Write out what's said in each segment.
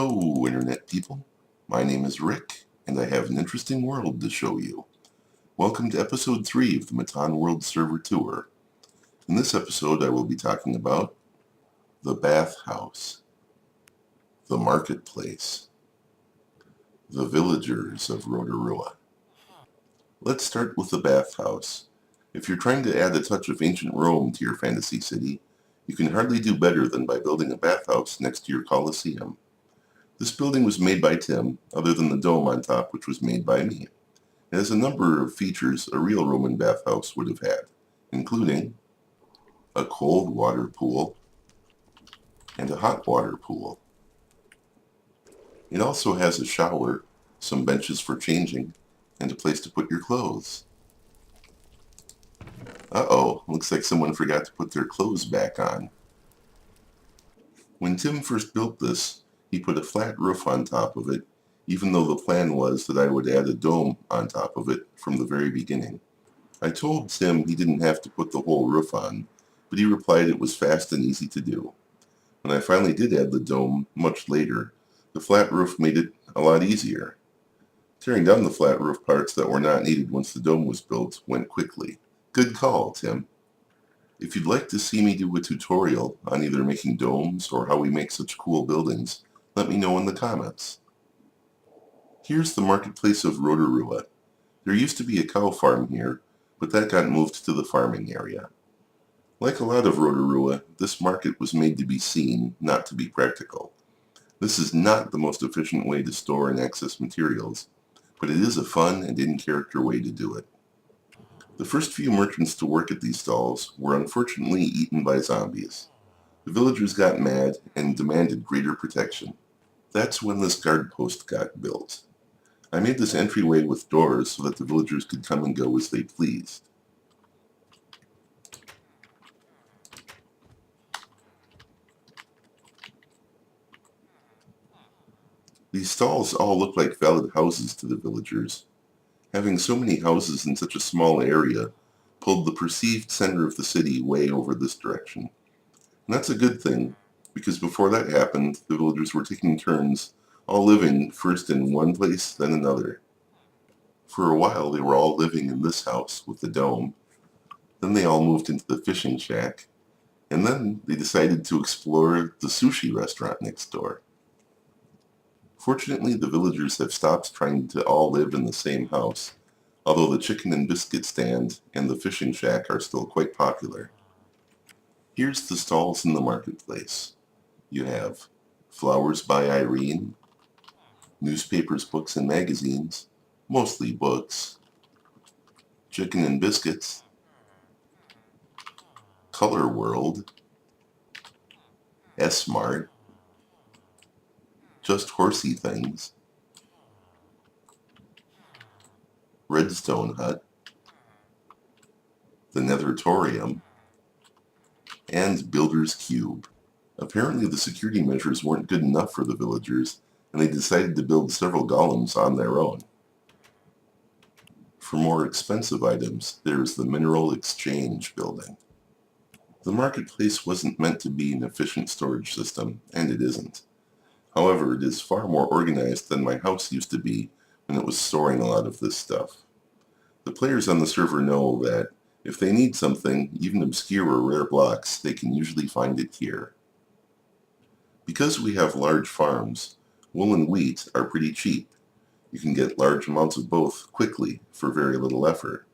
Hello, Internet people. My name is Rick, and I have an interesting world to show you. Welcome to episode 3 of the Mitton World Server Tour. In this episode, I will be talking about the bathhouse, the marketplace, the villagers of Rotorua. Let's start with the bathhouse. If you're trying to add a touch of ancient Rome to your fantasy city, you can hardly do better than by building a bathhouse next to your Colosseum. This building was made by Tim, other than the dome on top, which was made by me. It has a number of features a real Roman bathhouse would have had, including a cold water pool and a hot water pool. It also has a shower, some benches for changing, and a place to put your clothes. Uh-oh, looks like someone forgot to put their clothes back on. When Tim first built this, he put a flat roof on top of it, even though the plan was that I would add a dome on top of it from the very beginning. I told Tim he didn't have to put the whole roof on, but he replied it was fast and easy to do. When I finally did add the dome, much later, the flat roof made it a lot easier. Tearing down the flat roof parts that were not needed once the dome was built went quickly. Good call, Tim. If you'd like to see me do a tutorial on either making domes or how we make such cool buildings, let me know in the comments. Here's the marketplace of Rotorua. There used to be a cow farm here, but that got moved to the farming area. Like a lot of Rotorua, this market was made to be seen, not to be practical. This is not the most efficient way to store and access materials, but it is a fun and in-character way to do it. The first few merchants to work at these stalls were unfortunately eaten by zombies. The villagers got mad and demanded greater protection. That's when this guard post got built. I made this entryway with doors so that the villagers could come and go as they pleased. These stalls all look like valid houses to the villagers. Having so many houses in such a small area pulled the perceived center of the city way over this direction. And that's a good thing, because before that happened, the villagers were taking turns, all living first in one place, then another. For a while, they were all living in this house with the dome. Then they all moved into the fishing shack. And then they decided to explore the sushi restaurant next door. Fortunately, the villagers have stopped trying to all live in the same house, although the chicken and biscuit stand and the fishing shack are still quite popular. Here's the stalls in the marketplace. You have Flowers by Irene, newspapers, books, and magazines, mostly books, chicken and biscuits, Color World, S-Mart, Just Horsey Things, Redstone Hut, the Netheratorium, and Builder's Cube. Apparently the security measures weren't good enough for the villagers, and they decided to build several golems on their own. For more expensive items, there is the Mineral Exchange building. The marketplace wasn't meant to be an efficient storage system, and it isn't. However, it is far more organized than my house used to be when it was storing a lot of this stuff. The players on the server know that if they need something, even obscure or rare blocks, they can usually find it here. Because we have large farms, wool and wheat are pretty cheap. You can get large amounts of both quickly for very little effort.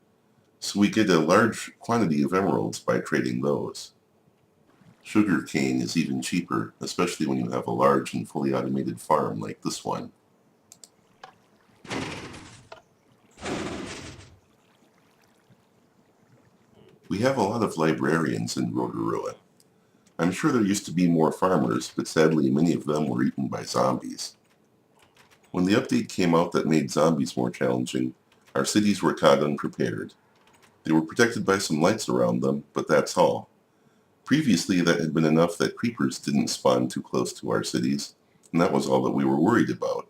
So we get a large quantity of emeralds by trading those. Sugar cane is even cheaper, especially when you have a large and fully automated farm like this one. We have a lot of librarians in Rotorua. I'm sure there used to be more farmers, but sadly many of them were eaten by zombies. When the update came out that made zombies more challenging, our cities were caught unprepared. They were protected by some lights around them, but that's all. Previously, that had been enough that creepers didn't spawn too close to our cities, and that was all that we were worried about.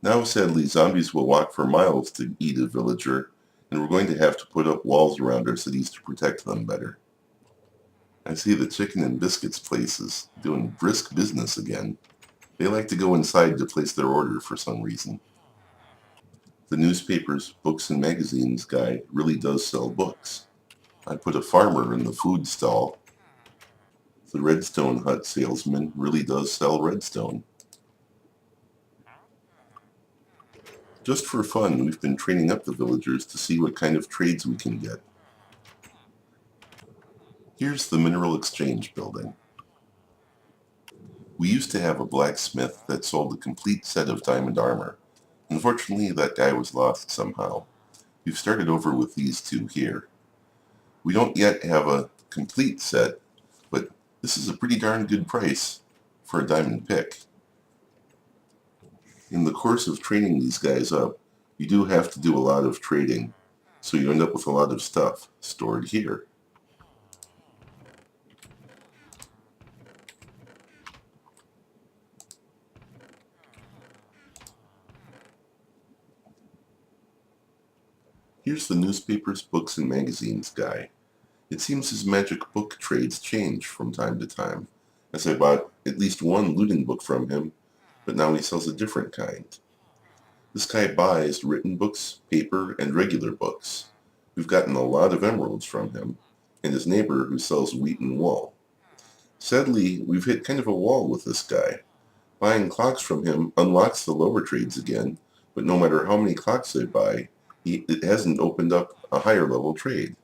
Now, sadly, zombies will walk for miles to eat a villager, and we're going to have to put up walls around our cities to protect them better. I see the chicken and biscuits place is doing brisk business again. They like to go inside to place their order for some reason. The newspapers, books, and magazines guy really does sell books. I put a farmer in the food stall. The Redstone Hut salesman really does sell redstone. Just for fun, we've been training up the villagers to see what kind of trades we can get. Here's the Mineral Exchange building. We used to have a blacksmith that sold a complete set of diamond armor. Unfortunately, that guy was lost somehow. We've started over with these two here. We don't yet have a complete set, but this is a pretty darn good price for a diamond pick. In the course of training these guys up, you do have to do a lot of trading, so you end up with a lot of stuff stored here. Here's the newspapers, books, and magazines guy. It seems his magic book trades change from time to time, as I bought at least one looting book from him, but now he sells a different kind. This guy buys written books, paper, and regular books. We've gotten a lot of emeralds from him, and his neighbor who sells wheat and wool. Sadly, we've hit kind of a wall with this guy. Buying clocks from him unlocks the lower trades again, but no matter how many clocks I buy, it hasn't opened up a higher level trade.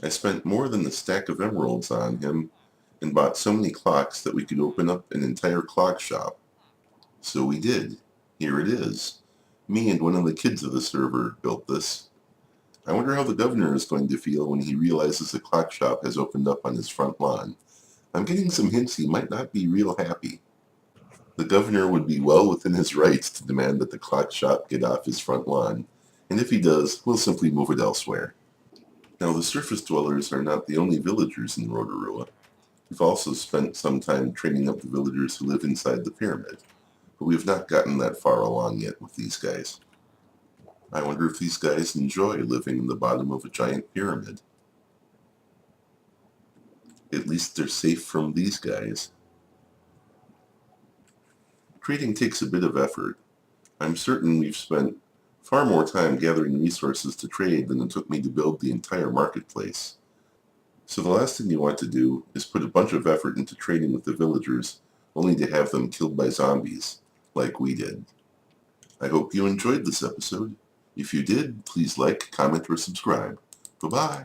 I spent more than a stack of emeralds on him and bought so many clocks that we could open up an entire clock shop. So we did. Here it is. Me and one of the kids of the server built this. I wonder how the governor is going to feel when he realizes the clock shop has opened up on his front lawn. I'm getting some hints he might not be real happy. The governor would be well within his rights to demand that the clock shop get off his front lawn, and if he does, we'll simply move it elsewhere. Now, the surface dwellers are not the only villagers in Rotorua. We've also spent some time training up the villagers who live inside the pyramid, but we have not gotten that far along yet with these guys. I wonder if these guys enjoy living in the bottom of a giant pyramid. At least they're safe from these guys. Trading takes a bit of effort. I'm certain we've spent far more time gathering resources to trade than it took me to build the entire marketplace. So the last thing you want to do is put a bunch of effort into trading with the villagers, only to have them killed by zombies, like we did. I hope you enjoyed this episode. If you did, please like, comment, or subscribe. Bye-bye.